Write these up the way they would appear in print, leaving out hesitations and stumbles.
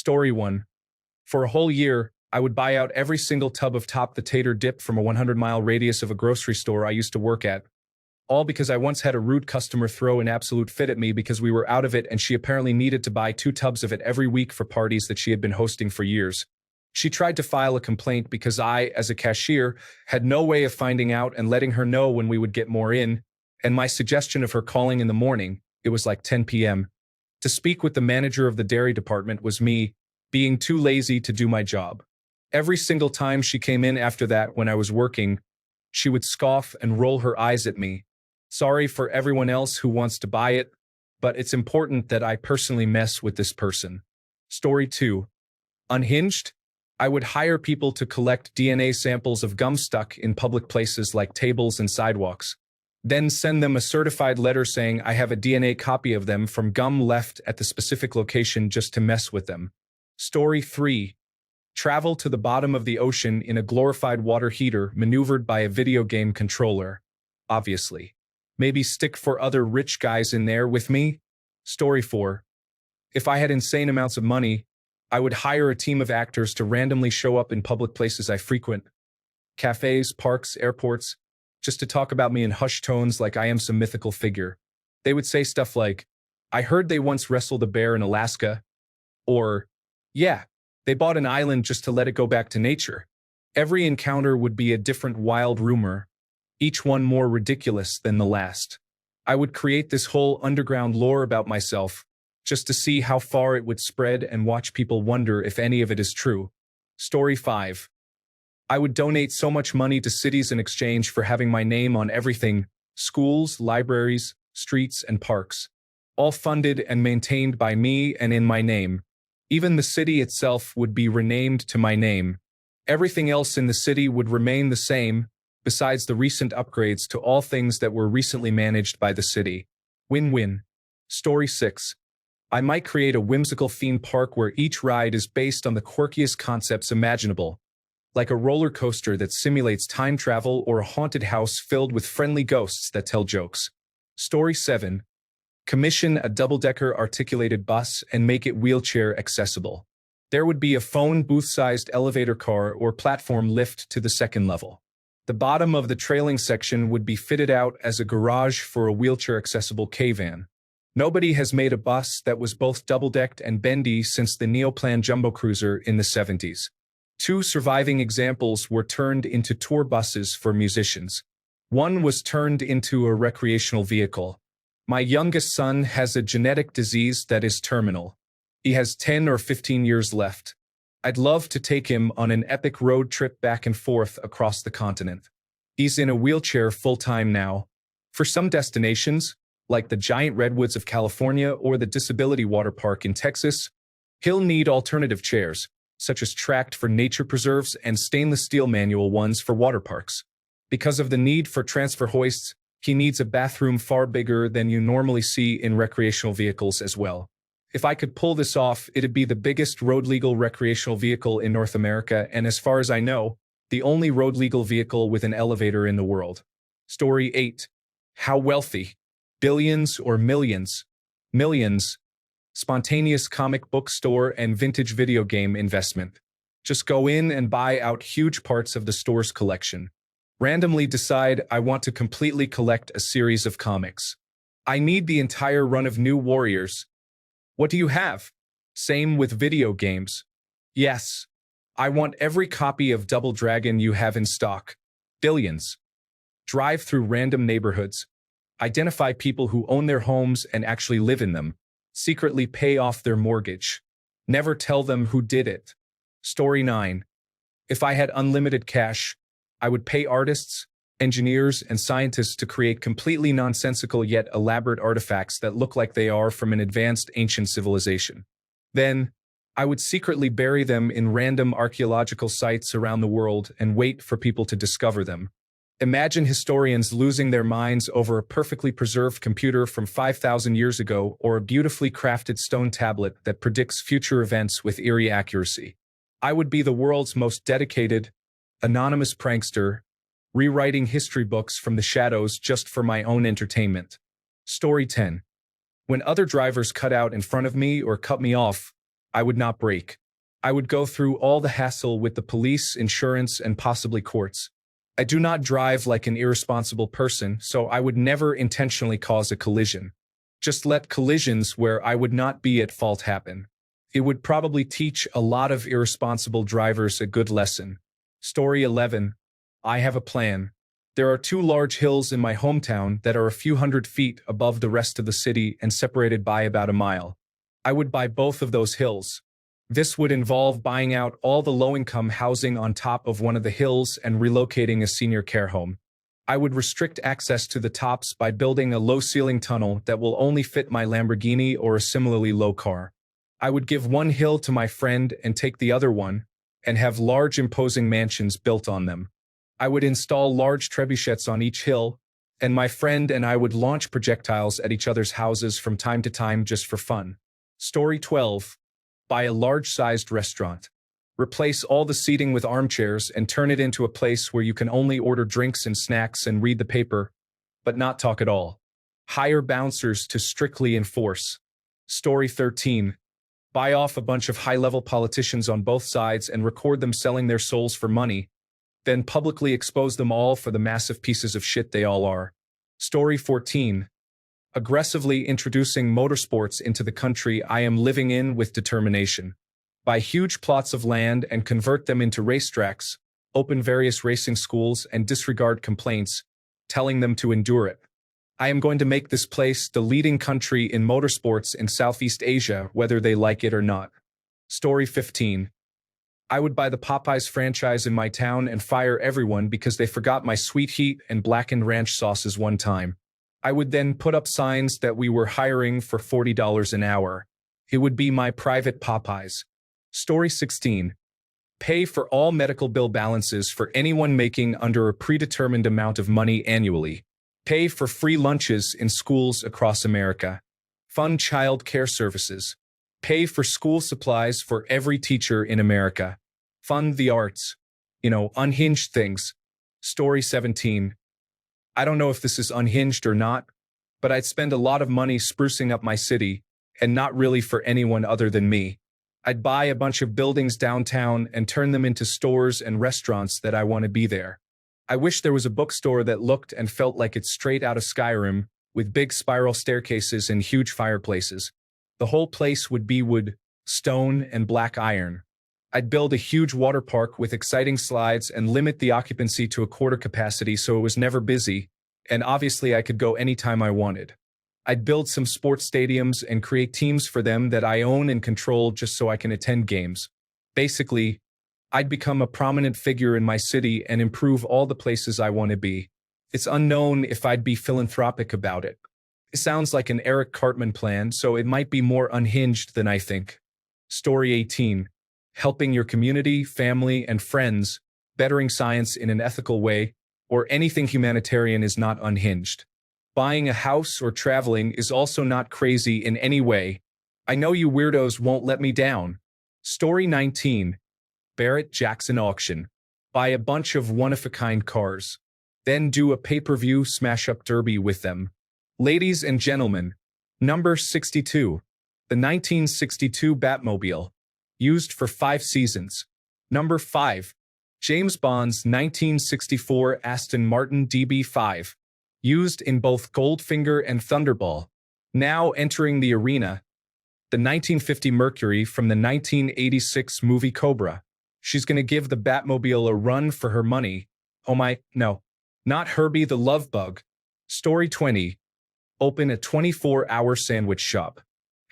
Story 1. For a whole year, I would buy out every single tub of Top the Tater dip from a 100-mile radius of a grocery store I used to work at. All because I once had a rude customer throw an absolute fit at me because we were out of it and she apparently needed to buy 2 tubs of it every week for parties that she had been hosting for years. She tried to file a complaint because I, as a cashier, had no way of finding out and letting her know when we would get more in, and my suggestion of her calling in the morning, it was like 10 p.m., to speak with the manager of the dairy department was me being too lazy to do my job. Every single time she came in after that when I was working, she would scoff and roll her eyes at me. Sorry for everyone else who wants to buy it, but it's important that I personally mess with this person. Story 2. Unhinged? I would hire people to collect DNA samples of gum stuck in public places like tables and sidewalks. Then send them a certified letter saying I have a DNA copy of them from gum left at the specific location just to mess with them. Story 3. Travel to the bottom of the ocean in a glorified water heater maneuvered by a video game controller. Obviously. Maybe stick 4 other rich guys in there with me? Story 4. If I had insane amounts of money, I would hire a team of actors to randomly show up in public places I frequent. Cafes, parks, airports, just to talk about me in hushed tones like I am some mythical figure. They would say stuff like, I heard they once wrestled a bear in Alaska. Or, yeah, they bought an island just to let it go back to nature. Every encounter would be a different wild rumor, each one more ridiculous than the last. I would create this whole underground lore about myself, just to see how far it would spread and watch people wonder if any of it is true. Story 5. I would donate so much money to cities in exchange for having my name on everything: schools, libraries, streets, and parks. All funded and maintained by me and in my name. Even the city itself would be renamed to my name. Everything else in the city would remain the same, besides the recent upgrades to all things that were recently managed by the city. Win-win. Story 6. I might create a whimsical theme park where each ride is based on the quirkiest concepts imaginable, like a roller coaster that simulates time travel or a haunted house filled with friendly ghosts that tell jokes. Story 7. Commission a double-decker articulated bus and make it wheelchair accessible. There would be a phone booth-sized elevator car or platform lift to the 2nd level. The bottom of the trailing section would be fitted out as a garage for a wheelchair-accessible K-van. Nobody has made a bus that was both double-decked and bendy since the Neoplan Jumbo Cruiser in the 70s. 2 surviving examples were turned into tour buses for musicians. One was turned into a recreational vehicle. My youngest son has a genetic disease that is terminal. He has 10 or 15 years left. I'd love to take him on an epic road trip back and forth across the continent. He's in a wheelchair full-time now. For some destinations, like the giant redwoods of California or the Disability Water Park in Texas, he'll need alternative chairs, such as tracked for nature preserves and stainless steel manual ones for water parks. Because of the need for transfer hoists, he needs a bathroom far bigger than you normally see in recreational vehicles as well. If I could pull this off, it'd be the biggest road-legal recreational vehicle in North America and, as far as I know, the only road-legal vehicle with an elevator in the world. Story 8. How wealthy? Billions or millions? Millions. Spontaneous comic book store and vintage video game investment. Just go in and buy out huge parts of the store's collection. Randomly decide I want to completely collect a series of comics. I need the entire run of New Warriors. What do you have? Same with video games. Yes. I want every copy of Double Dragon you have in stock. Billions. Drive through random neighborhoods. Identify people who own their homes and actually live in them. Secretly pay off their mortgage. Never tell them who did it. Story 9. If I had unlimited cash, I would pay artists, engineers, and scientists to create completely nonsensical yet elaborate artifacts that look like they are from an advanced ancient civilization. Then, I would secretly bury them in random archaeological sites around the world and wait for people to discover them. Imagine historians losing their minds over a perfectly preserved computer from 5,000 years ago or a beautifully crafted stone tablet that predicts future events with eerie accuracy. I would be the world's most dedicated, anonymous prankster, rewriting history books from the shadows just for my own entertainment. Story 10. When other drivers cut out in front of me or cut me off, I would not break. I would go through all the hassle with the police, insurance, and possibly courts. I do not drive like an irresponsible person, so I would never intentionally cause a collision. Just let collisions where I would not be at fault happen. It would probably teach a lot of irresponsible drivers a good lesson. Story 11. I have a plan. There are two large hills in my hometown that are a few hundred feet above the rest of the city and separated by about a mile. I would buy both of those hills. This would involve buying out all the low-income housing on top of one of the hills and relocating a senior care home. I would restrict access to the tops by building a low-ceiling tunnel that will only fit my Lamborghini or a similarly low car. I would give one hill to my friend and take the other one, and have large imposing mansions built on them. I would install large trebuchets on each hill, and my friend and I would launch projectiles at each other's houses from time to time just for fun. Story 12. Buy a large-sized restaurant. Replace all the seating with armchairs and turn it into a place where you can only order drinks and snacks and read the paper, but not talk at all. Hire bouncers to strictly enforce. Story 13. Buy off a bunch of high-level politicians on both sides and record them selling their souls for money, then publicly expose them all for the massive pieces of shit they all are. Story 14. Aggressively introducing motorsports into the country I am living in with determination. Buy huge plots of land and convert them into racetracks, open various racing schools and disregard complaints, telling them to endure it. I am going to make this place the leading country in motorsports in Southeast Asia, whether they like it or not. Story 15. I would buy the Popeyes franchise in my town and fire everyone because they forgot my sweet heat and blackened ranch sauces one time. I would then put up signs that we were hiring for $40 an hour. It would be my private Popeyes. Story 16. Pay for all medical bill balances for anyone making under a predetermined amount of money annually. Pay for free lunches in schools across America. Fund child care services. Pay for school supplies for every teacher in America. Fund the arts. Unhinged things. Story 17. I don't know if this is unhinged or not, but I'd spend a lot of money sprucing up my city, and not really for anyone other than me. I'd buy a bunch of buildings downtown and turn them into stores and restaurants that I want to be there. I wish there was a bookstore that looked and felt like it's straight out of Skyrim, with big spiral staircases and huge fireplaces. The whole place would be wood, stone, and black iron. I'd build a huge water park with exciting slides and limit the occupancy to a quarter capacity so it was never busy, and obviously I could go anytime I wanted. I'd build some sports stadiums and create teams for them that I own and control just so I can attend games. Basically, I'd become a prominent figure in my city and improve all the places I want to be. It's unknown if I'd be philanthropic about it. It sounds like an Eric Cartman plan, so it might be more unhinged than I think. Story 18. Helping your community, family, and friends, bettering science in an ethical way, or anything humanitarian is not unhinged. Buying a house or traveling is also not crazy in any way. I know you weirdos won't let me down. Story 19. Barrett Jackson auction. Buy a bunch of one-of-a-kind cars. Then do a pay-per-view smash-up derby with them. Ladies and gentlemen, number 62. The 1962 Batmobile. Used for 5 seasons. Number 5. James Bond's 1964 Aston Martin DB5. Used in both Goldfinger and Thunderball. Now entering the arena. The 1950 Mercury from the 1986 movie Cobra. She's gonna give the Batmobile a run for her money. No. Not Herbie the Love Bug. Story 20. Open a 24-hour sandwich shop.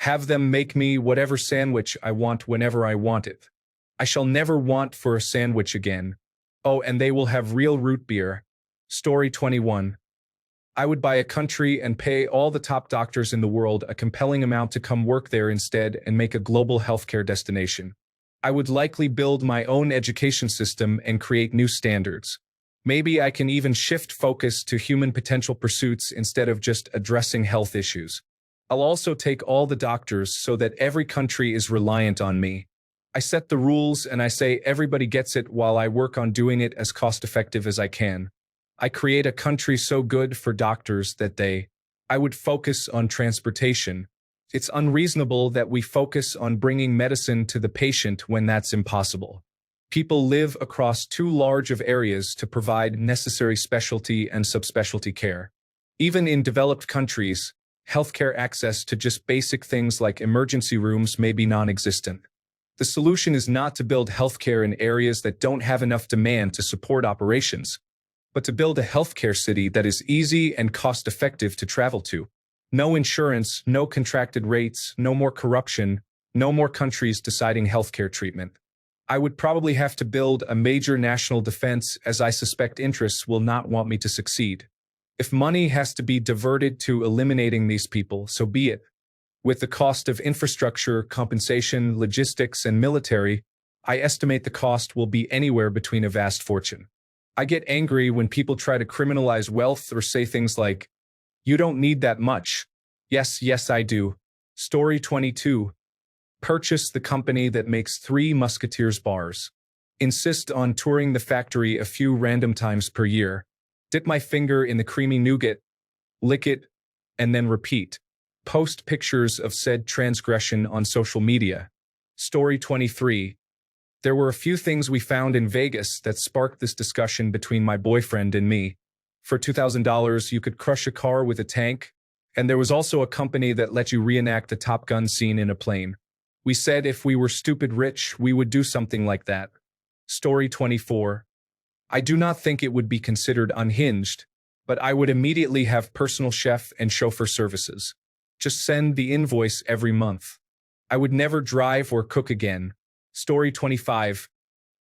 Have them make me whatever sandwich I want whenever I want it. I shall never want for a sandwich again. Oh, and they will have real root beer. Story 21. I would buy a country and pay all the top doctors in the world a compelling amount to come work there instead and make a global healthcare destination. I would likely build my own education system and create new standards. Maybe I can even shift focus to human potential pursuits instead of just addressing health issues. I'll also take all the doctors so that every country is reliant on me. I set the rules and I say everybody gets it while I work on doing it as cost-effective as I can. I create a country so good for doctors that I would focus on transportation. It's unreasonable that we focus on bringing medicine to the patient when that's impossible. People live across too large of areas to provide necessary specialty and subspecialty care. Even in developed countries, healthcare access to just basic things like emergency rooms may be non-existent. The solution is not to build healthcare in areas that don't have enough demand to support operations, but to build a healthcare city that is easy and cost-effective to travel to. No insurance, no contracted rates, no more corruption, no more countries deciding healthcare treatment. I would probably have to build a major national defense, as I suspect interests will not want me to succeed. If money has to be diverted to eliminating these people, so be it. With the cost of infrastructure, compensation, logistics, and military, I estimate the cost will be anywhere between a vast fortune. I get angry when people try to criminalize wealth or say things like, "You don't need that much." Yes, I do. Story 22. Purchase the company that makes Three Musketeers bars. Insist on touring the factory a few random times per year. Dip my finger in the creamy nougat, lick it, and then repeat. Post pictures of said transgression on social media. Story 23. There were a few things we found in Vegas that sparked this discussion between my boyfriend and me. For $2,000, you could crush a car with a tank, and there was also a company that let you reenact a Top Gun scene in a plane. We said if we were stupid rich, we would do something like that. Story 24. I do not think it would be considered unhinged, but I would immediately have personal chef and chauffeur services. Just send the invoice every month. I would never drive or cook again. Story 25.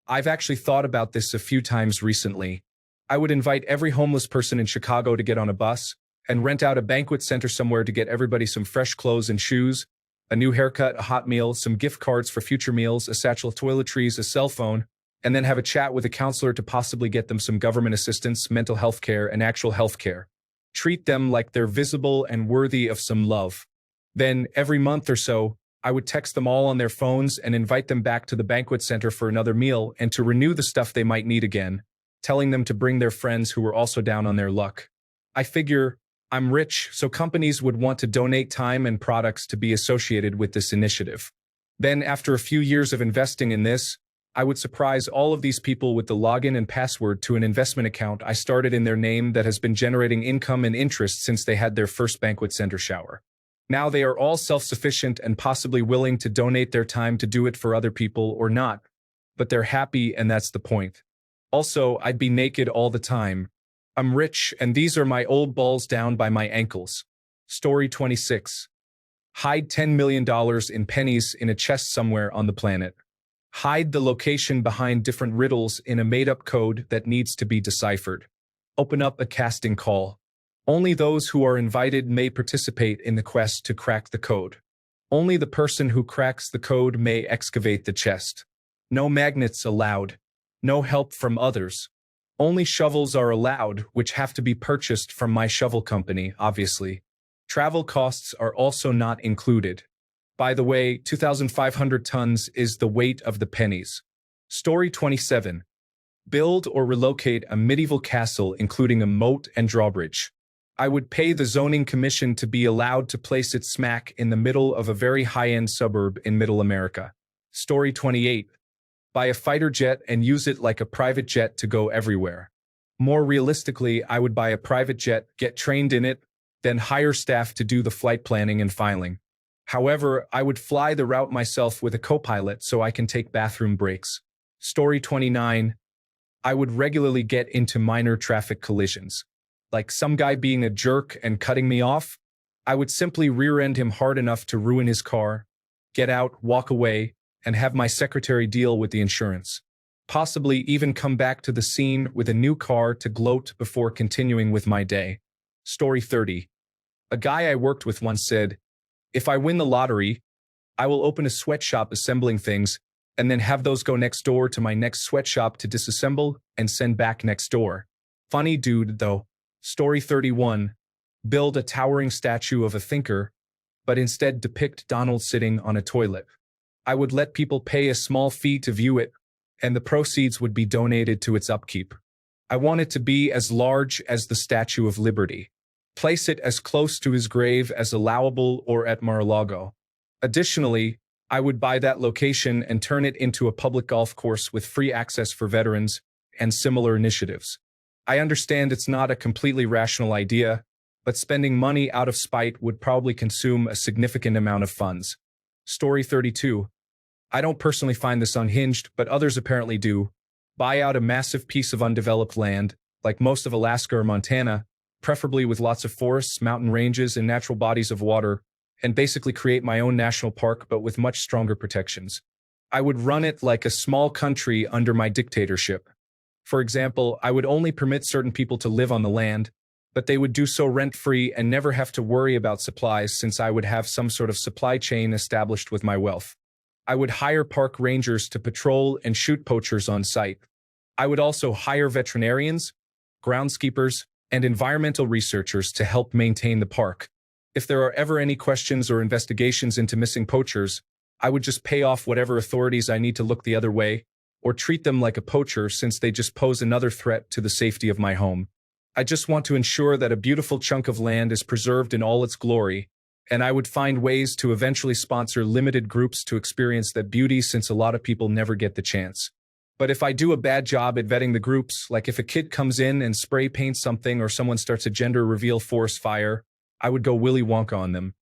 I've actually thought about this a few times recently. I would invite every homeless person in Chicago to get on a bus and rent out a banquet center somewhere to get everybody some fresh clothes and shoes, a new haircut, a hot meal, some gift cards for future meals, a satchel of toiletries, a cell phone, and then have a chat with a counselor to possibly get them some government assistance, mental health care, and actual health care. Treat them like they're visible and worthy of some love. Then, every month or so, I would text them all on their phones and invite them back to the banquet center for another meal and to renew the stuff they might need again, telling them to bring their friends who were also down on their luck. I figure I'm rich, so companies would want to donate time and products to be associated with this initiative. Then, after a few years of investing in this, I would surprise all of these people with the login and password to an investment account I started in their name that has been generating income and interest since they had their first banquet center shower. Now they are all self-sufficient and possibly willing to donate their time to do it for other people or not, but they're happy and that's the point. Also, I'd be naked all the time. I'm rich and these are my old balls down by my ankles. Story 26. Hide $10 million in pennies in a chest somewhere on the planet. Hide the location behind different riddles in a made-up code that needs to be deciphered. Open up a casting call. Only those who are invited may participate in the quest to crack the code. Only the person who cracks the code may excavate the chest. No magnets allowed. No help from others. Only shovels are allowed, which have to be purchased from my shovel company, obviously. Travel costs are also not included. By the way, 2,500 tons is the weight of the pennies. Story 27. Build or relocate a medieval castle including a moat and drawbridge. I would pay the zoning commission to be allowed to place it smack in the middle of a very high-end suburb in Middle America. Story 28. Buy a fighter jet and use it like a private jet to go everywhere. More realistically, I would buy a private jet, get trained in it, then hire staff to do the flight planning and filing. However, I would fly the route myself with a co-pilot so I can take bathroom breaks. Story 29. I would regularly get into minor traffic collisions. Like some guy being a jerk and cutting me off, I would simply rear-end him hard enough to ruin his car, get out, walk away, and have my secretary deal with the insurance. Possibly even come back to the scene with a new car to gloat before continuing with my day. Story 30. A guy I worked with once said, "If I win the lottery, I will open a sweatshop assembling things and then have those go next door to my next sweatshop to disassemble and send back next door." Funny dude, though. Story 31. Build a towering statue of a thinker, but instead depict Donald sitting on a toilet. I would let people pay a small fee to view it, and the proceeds would be donated to its upkeep. I want it to be as large as the Statue of Liberty. place it as close to his grave as allowable or at Mar-a-Lago. Additionally, I would buy that location and turn it into a public golf course with free access for veterans and similar initiatives. I understand it's not a completely rational idea, but spending money out of spite would probably consume a significant amount of funds. Story 32. I don't personally find this unhinged, but others apparently do. Buy out a massive piece of undeveloped land, like most of Alaska or Montana, preferably with lots of forests, mountain ranges, and natural bodies of water, and basically create my own national park but with much stronger protections. I would run it like a small country under my dictatorship. For example, I would only permit certain people to live on the land, but they would do so rent-free and never have to worry about supplies since I would have some sort of supply chain established with my wealth. I would hire park rangers to patrol and shoot poachers on site. I would also hire veterinarians, groundskeepers, and environmental researchers to help maintain the park. If there are ever any questions or investigations into missing poachers, I would just pay off whatever authorities I need to look the other way, or treat them like a poacher since they just pose another threat to the safety of my home. I just want to ensure that a beautiful chunk of land is preserved in all its glory, and I would find ways to eventually sponsor limited groups to experience that beauty since a lot of people never get the chance. But if I do a bad job at vetting the groups, like if a kid comes in and spray paints something or someone starts a gender reveal forest fire, I would go Willy Wonka on them.